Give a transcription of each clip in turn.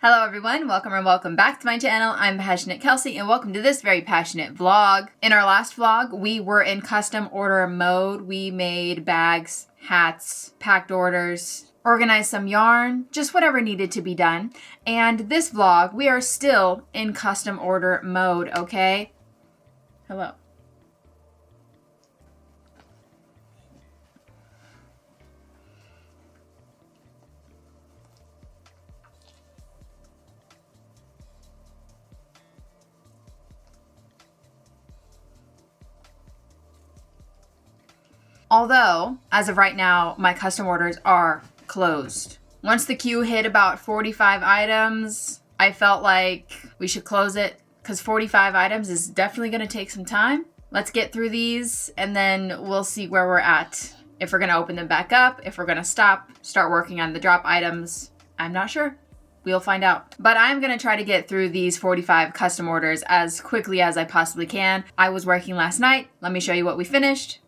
Hello everyone, welcome or welcome back to my channel. I'm Passioknit Kelsie and welcome to this very passionate vlog. In our last vlog, we were in custom order mode. We made bags, hats, packed orders, organized some yarn, just whatever needed to be done. And this vlog, we are still in custom order mode, okay? Hello. Although, as of right now, my custom orders are closed. Once the queue hit about 45 items, I felt like we should close it because 45 items is definitely going to take some time. Let's get through these and then we'll see where we're at. If we're going to open them back up, if we're going to start working on the drop items, I'm not sure. We'll find out. But I'm going to try to get through these 45 custom orders as quickly as I possibly can. I was working last night. Let me show you what we finished.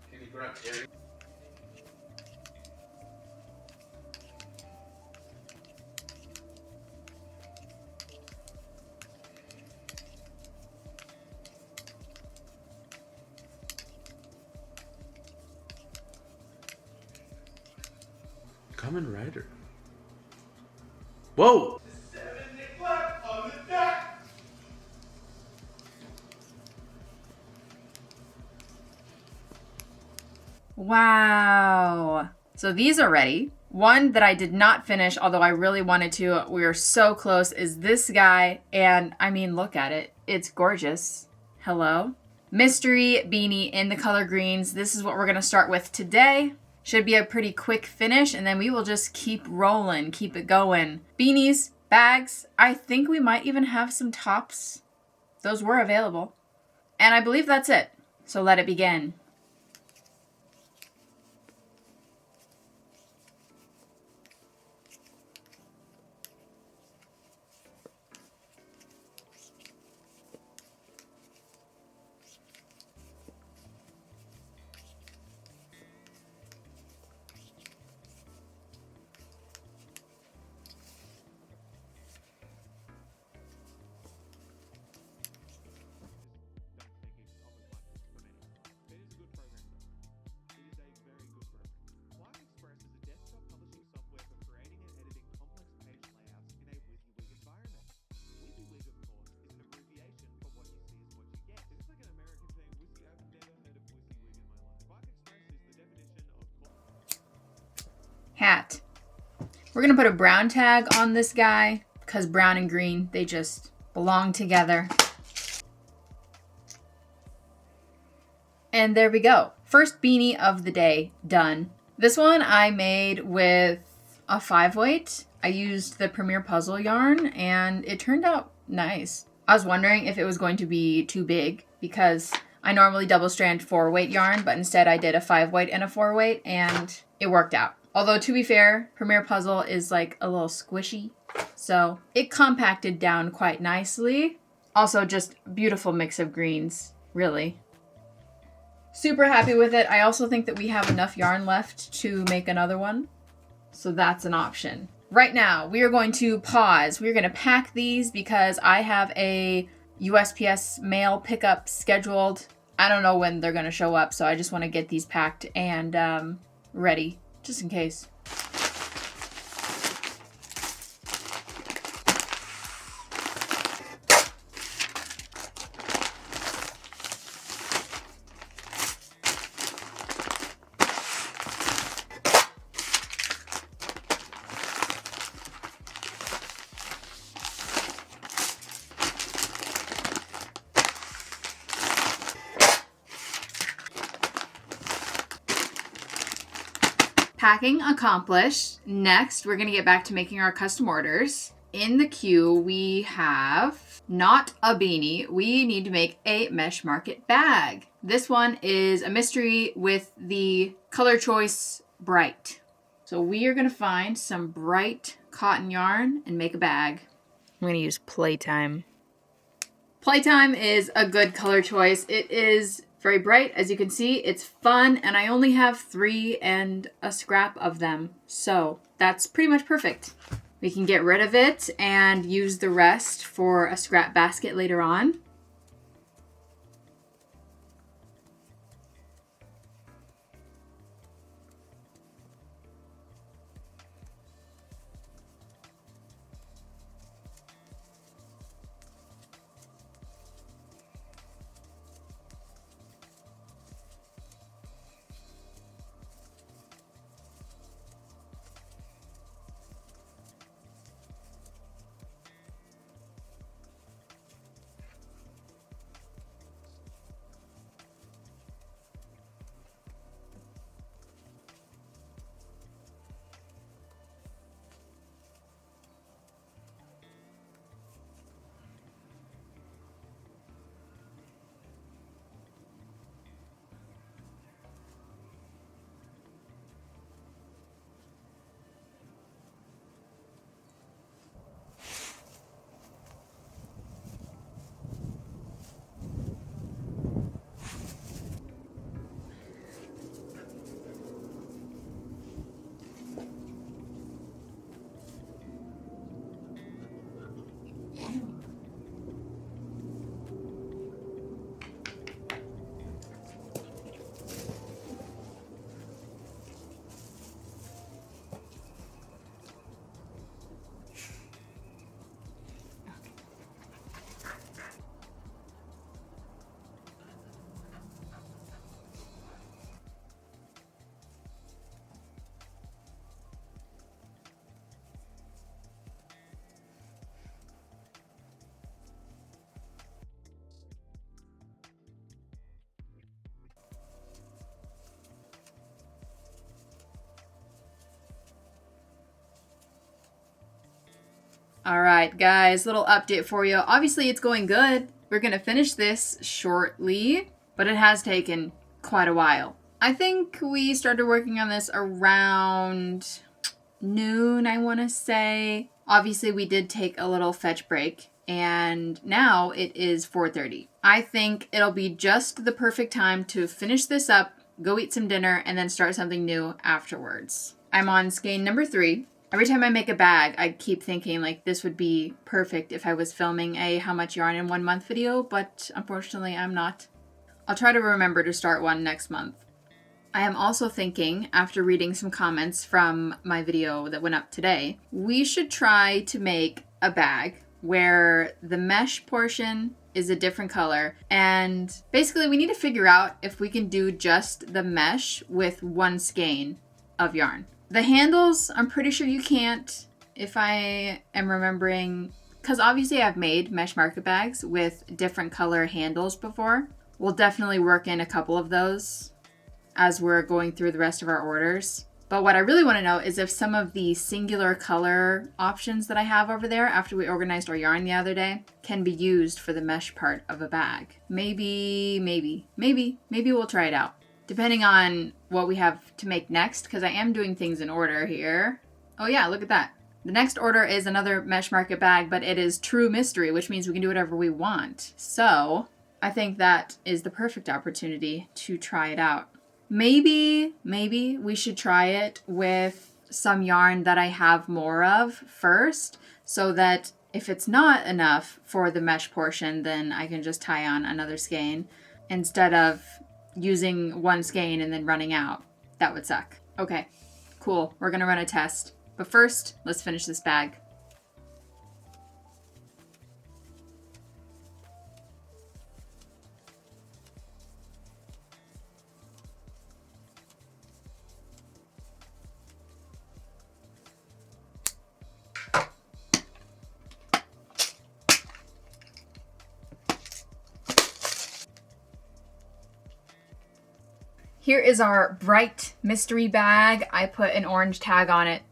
Can you put up Terry? Kamen Rider. Whoa! On the deck. Wow. So these are ready. One that I did not finish, although I really wanted to, we are so close, is this guy. And I mean, look at it. It's gorgeous. Hello. Mystery beanie in the color greens. This is what we're going to start with today. Should be a pretty quick finish, and then we will just keep rolling, keep it going. Beanies, bags. I think we might even have some tops. Those were available. And I believe that's it. So let it begin. Hat. We're gonna put a brown tag on this guy because brown and green, they just belong together. And there we go. First beanie of the day done. This one I made with a 5-weight. I used the Premier Puzzle yarn and it turned out nice. I was wondering if it was going to be too big because I normally double strand 4-weight yarn, but instead I did a 5-weight and a 4-weight and it worked out. Although, to be fair, Premier Puzzle is like a little squishy, so it compacted down quite nicely. Also, just beautiful mix of greens, really. Super happy with it. I also think that we have enough yarn left to make another one, so that's an option. Right now, we are going to pause. We're going to pack these because I have a USPS mail pickup scheduled. I don't know when they're going to show up, so I just want to get these packed and ready. Just in case. Packing accomplished. Next, we're going to get back to making our custom orders. In the queue, we have not a beanie, we need to make a Mesh Market bag. This one is a mystery with the color choice bright. So we are going to find some bright cotton yarn and make a bag. I'm going to use Playtime. Playtime is a good color choice. It is very bright, as you can see. It's fun, and I only have 3 and a scrap of them. So that's pretty much perfect. We can get rid of it and use the rest for a scrap basket later on. All right, guys, little update for you. Obviously, it's going good. We're going to finish this shortly, but it has taken quite a while. I think we started working on this around noon, I want to say. Obviously, we did take a little fetch break, and now it is 4:30. I think it'll be just the perfect time to finish this up, go eat some dinner, and then start something new afterwards. I'm on skein number 3. Every time I make a bag, I keep thinking, like, this would be perfect if I was filming a how much yarn in 1 month video, but unfortunately I'm not. I'll try to remember to start one next month. I am also thinking, after reading some comments from my video that went up today, we should try to make a bag where the mesh portion is a different color, and basically we need to figure out if we can do just the mesh with 1 skein of yarn. The handles, I'm pretty sure you can't, if I am remembering, because obviously I've made mesh market bags with different color handles before. We'll definitely work in a couple of those as we're going through the rest of our orders. But what I really want to know is if some of the singular color options that I have over there after we organized our yarn the other day can be used for the mesh part of a bag. Maybe we'll try it out. Depending on what we have to make next, because I am doing things in order here. Oh yeah, look at that. The next order is another mesh market bag, but it is true mystery, which means we can do whatever we want. So I think that is the perfect opportunity to try it out. Maybe we should try it with some yarn that I have more of first, so that if it's not enough for the mesh portion, then I can just tie on another skein instead of using 1 skein and then running out. That would suck. Okay, cool. We're gonna run a test. But first, let's finish this bag. Here is our bright mystery bag. I put an orange tag on it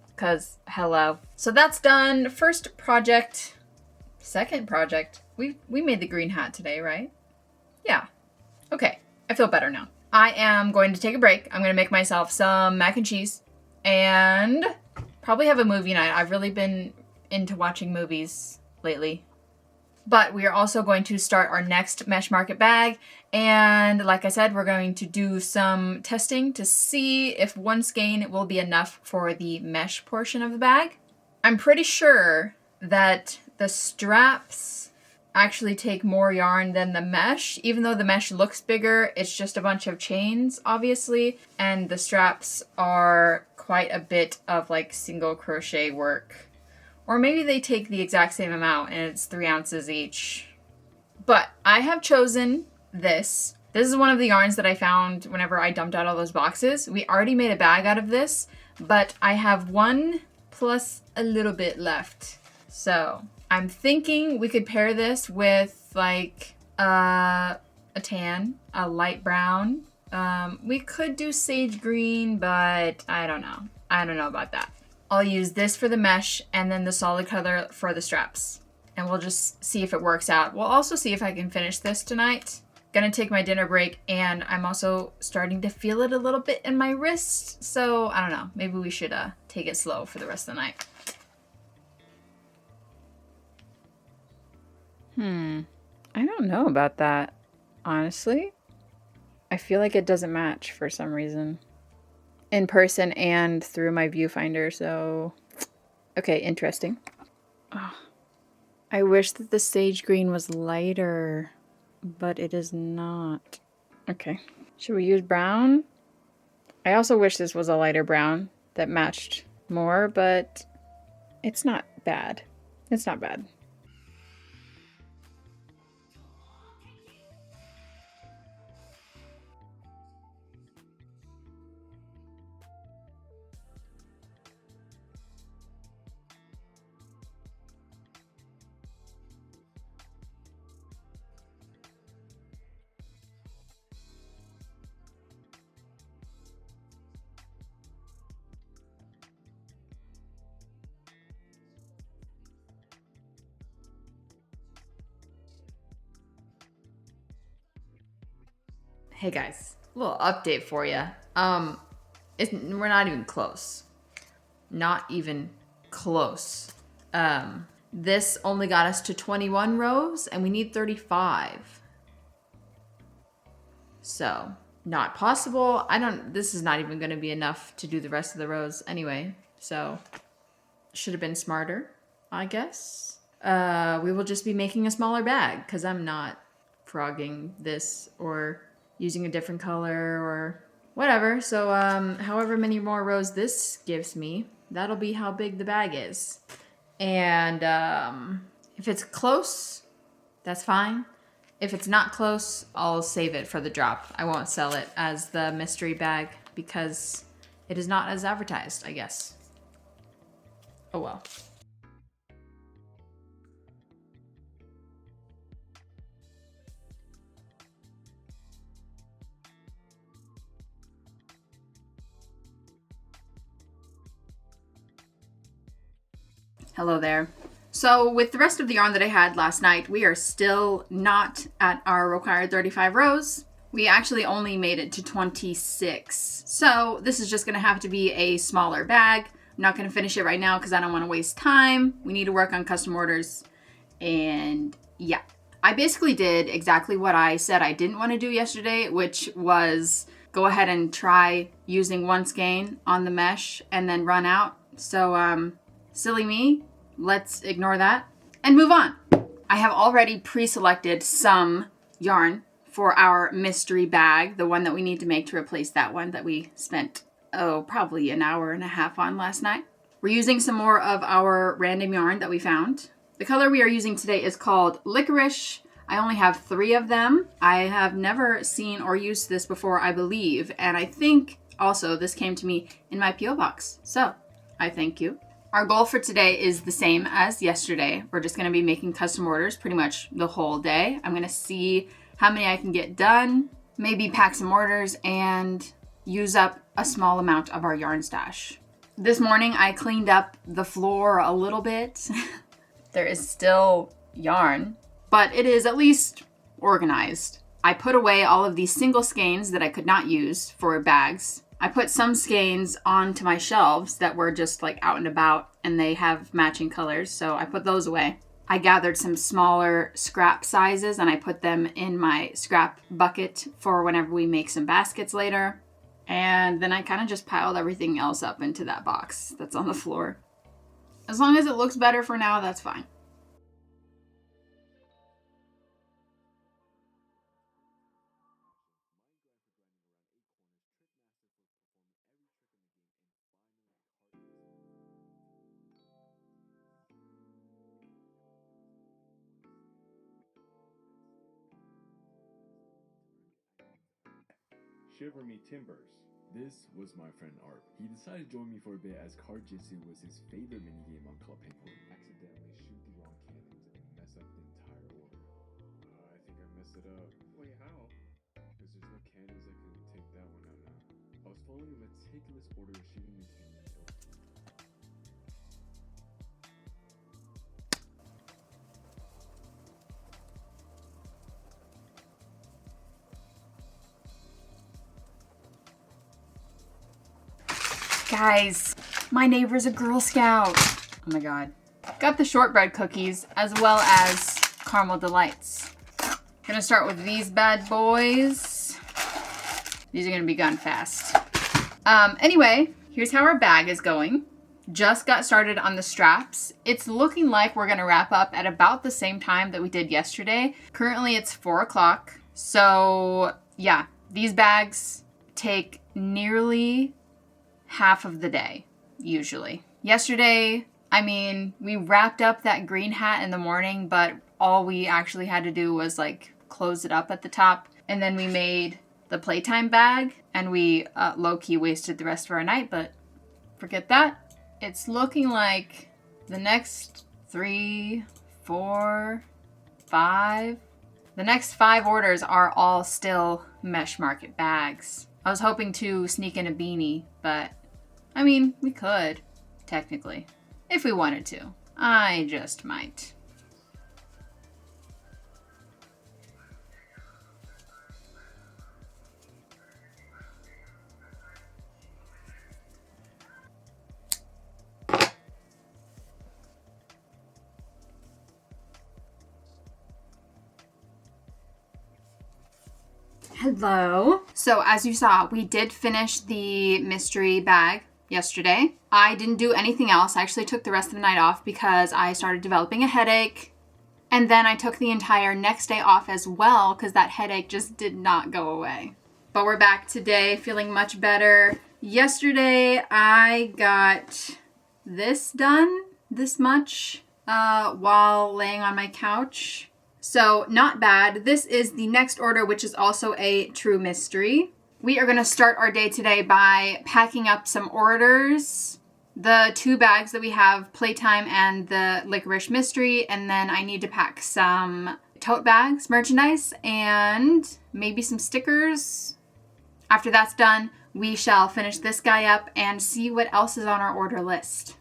because hello. So that's done. First project second project. We made the green hat today, right? Yeah. Okay. I feel better now. I am going to take a break. I'm going to make myself some mac and cheese and probably have a movie night. I've really been into watching movies lately. But we are also going to start our next Mesh Market bag. And like I said, we're going to do some testing to see if one skein will be enough for the mesh portion of the bag. I'm pretty sure that the straps actually take more yarn than the mesh. Even though the mesh looks bigger, it's just a bunch of chains, obviously. And the straps are quite a bit of like single crochet work. Or maybe they take the exact same amount and it's 3 ounces each. But I have chosen this. This is one of the yarns that I found whenever I dumped out all those boxes. We already made a bag out of this, but I have one plus a little bit left. So I'm thinking we could pair this with like a tan, a light brown. We could do sage green, but I don't know. I don't know about that. I'll use this for the mesh and then the solid color for the straps. And we'll just see if it works out. We'll also see if I can finish this tonight. Gonna take my dinner break and I'm also starting to feel it a little bit in my wrist. So I don't know, maybe we should take it slow for the rest of the night. I don't know about that, honestly. I feel like it doesn't match for some reason. In person and through my viewfinder, so... Okay, interesting. Oh, I wish that the sage green was lighter, but it is not. Okay. Should we use brown? I also wish this was a lighter brown that matched more, but it's not bad. It's not bad. Hey guys, a little update for you. We're not even close. Not even close. This only got us to 21 rows and we need 35. So, not possible. This is not even going to be enough to do the rest of the rows anyway. So, should have been smarter, I guess. We will just be making a smaller bag because I'm not frogging this or using a different color or whatever. So however many more rows this gives me, that'll be how big the bag is. And if it's close, that's fine. If it's not close, I'll save it for the drop. I won't sell it as the mystery bag because it is not as advertised, I guess. Oh well. Hello there. So with the rest of the yarn that I had last night, we are still not at our required 35 rows. We actually only made it to 26. So this is just gonna have to be a smaller bag. I'm not gonna finish it right now because I don't wanna waste time. We need to work on custom orders. And yeah, I basically did exactly what I said I didn't wanna do yesterday, which was go ahead and try using one skein on the mesh and then run out. So, silly me, let's ignore that and move on. I have already pre-selected some yarn for our mystery bag, the one that we need to make to replace that one that we spent, probably an hour and a half on last night. We're using some more of our random yarn that we found. The color we are using today is called Licorice. I only have 3 of them. I have never seen or used this before, I believe, and I think also this came to me in my P.O. box. So, I thank you. Our goal for today is the same as yesterday. We're just going to be making custom orders pretty much the whole day. I'm going to see how many I can get done, maybe pack some orders, and use up a small amount of our yarn stash. This morning I cleaned up the floor a little bit. There is still yarn, but it is at least organized. I put away all of these single skeins that I could not use for bags. I put some skeins onto my shelves that were just like out and about and they have matching colors, so I put those away. I gathered some smaller scrap sizes and I put them in my scrap bucket for whenever we make some baskets later. And then I kind of just piled everything else up into that box that's on the floor. As long as it looks better for now, that's fine. Shiver me timbers. This was my friend Art. He decided to join me for a bit as card jitsu was his favorite minigame on Club Penguin. Accidentally shoot the wrong cannons and mess up the entire order. I think I messed it up. Wait, how? Because there's no cannons that can take that one out now. I was following a meticulous order of shooting the cannon until Guys, my neighbor's a Girl Scout. Oh my god. Got the shortbread cookies as well as caramel delights. Gonna start with these bad boys. These are gonna be gone fast. Anyway, here's how our bag is going. Just got started on the straps. It's looking like we're gonna wrap up at about the same time that we did yesterday. Currently it's 4 o'clock. So yeah, these bags take nearly half of the day, usually. Yesterday, I mean, we wrapped up that green hat in the morning, but all we actually had to do was like close it up at the top. And then we made the playtime bag and we low-key wasted the rest of our night, but forget that. It's looking like the next 3, 4, 5. The next 5 orders are all still Mesh Market bags. I was hoping to sneak in a beanie, but I mean, we could, technically, if we wanted to. I just might. Hello. So as you saw, we did finish the mystery bag yesterday. I didn't do anything else. I actually took the rest of the night off because I started developing a headache. And then I took the entire next day off as well because that headache just did not go away. But we're back today feeling much better. Yesterday I got this done, this much, while laying on my couch. So not bad. This is the next order, which is also a true mystery. We are going to start our day today by packing up some orders. The 2 bags that we have, Playtime and the Licorice Mystery, and then I need to pack some tote bags, merchandise, and maybe some stickers. After that's done, we shall finish this guy up and see what else is on our order list.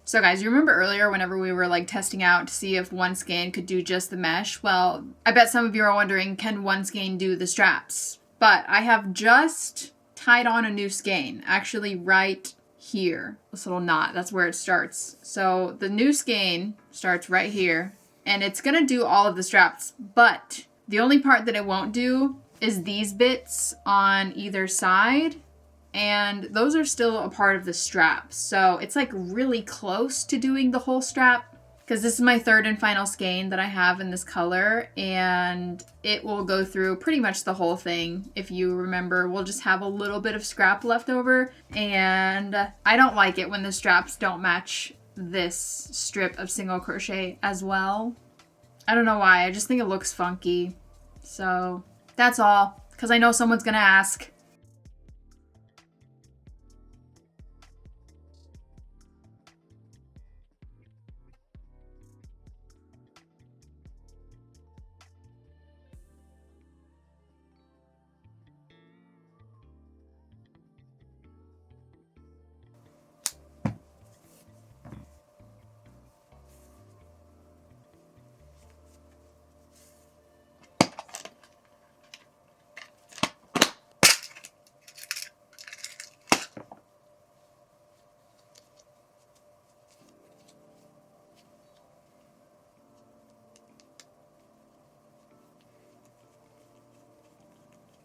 So guys, you remember earlier whenever we were like testing out to see if one skein could do just the mesh? Well, I bet some of you are wondering, can one skein do the straps? But I have just tied on a new skein, actually right here. This little knot, that's where it starts. So the new skein starts right here, and it's gonna do all of the straps, but the only part that it won't do is these bits on either side. And those are still a part of the strap. So it's like really close to doing the whole strap, because this is my third and final skein that I have in this color, and it will go through pretty much the whole thing. If you remember, we'll just have a little bit of scrap left over, and I don't like it when the straps don't match this strip of single crochet as well. I don't know why, I just think it looks funky. So that's all, because I know someone's gonna ask.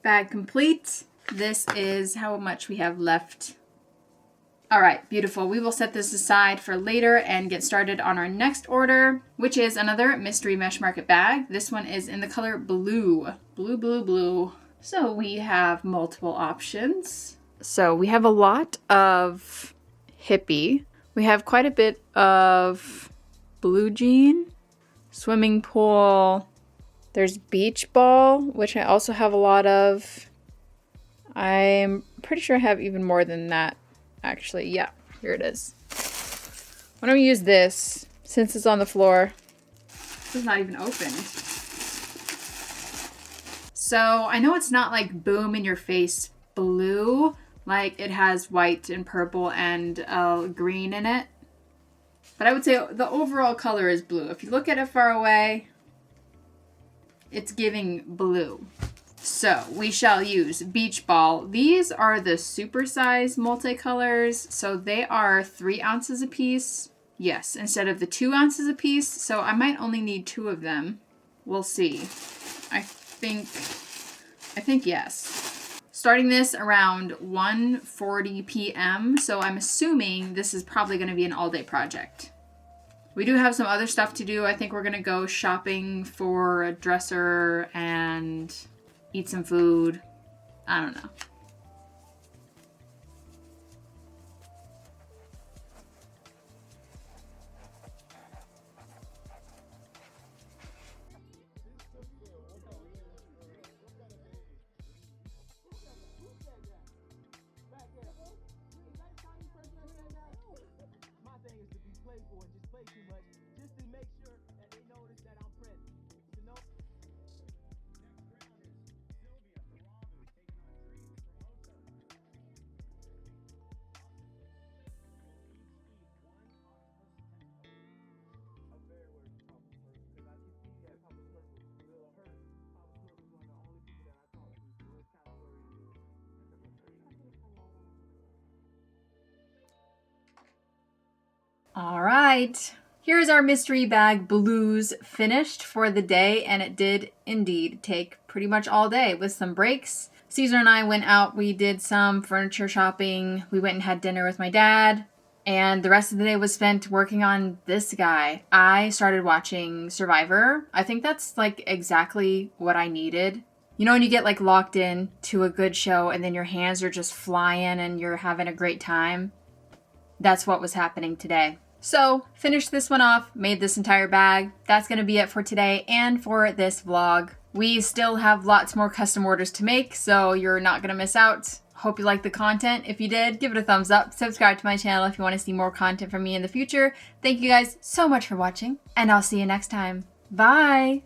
Bag complete. This is how much we have left. All right, beautiful. We will set this aside for later and get started on our next order, which is another mystery mesh market bag. This one is in the color blue. Blue, blue, blue. So we have multiple options. So we have a lot of hippie. We have quite a bit of blue jean, swimming pool. There's beach ball, which I also have a lot of. I'm pretty sure I have even more than that, actually. Yeah, here it is. Why don't we use this, since it's on the floor? This is not even open. So I know it's not like boom in your face blue, like it has white and purple and green in it. But I would say the overall color is blue. If you look at it far away, it's giving blue. So we shall use beach ball. These are the supersize multicolors. So they are 3 ounces a piece. Yes, instead of the 2 ounces a piece. So I might only need 2 of them. We'll see. I think yes. Starting this around 1:40 p.m. So I'm assuming this is probably going to be an all-day project. We do have some other stuff to do. I think we're going to go shopping for a dresser and eat some food. I don't know. All right, here's our mystery bag blues finished for the day, and it did indeed take pretty much all day with some breaks. Caesar and I went out, we did some furniture shopping, we went and had dinner with my dad, and the rest of the day was spent working on this guy. I started watching Survivor. I think that's like exactly what I needed. You know when you get like locked in to a good show and then your hands are just flying and you're having a great time? That's what was happening today. So, finished this one off, made this entire bag. That's going to be it for today and for this vlog. We still have lots more custom orders to make, so you're not going to miss out. Hope you liked the content. If you did, give it a thumbs up. Subscribe to my channel if you want to see more content from me in the future. Thank you guys so much for watching, and I'll see you next time. Bye!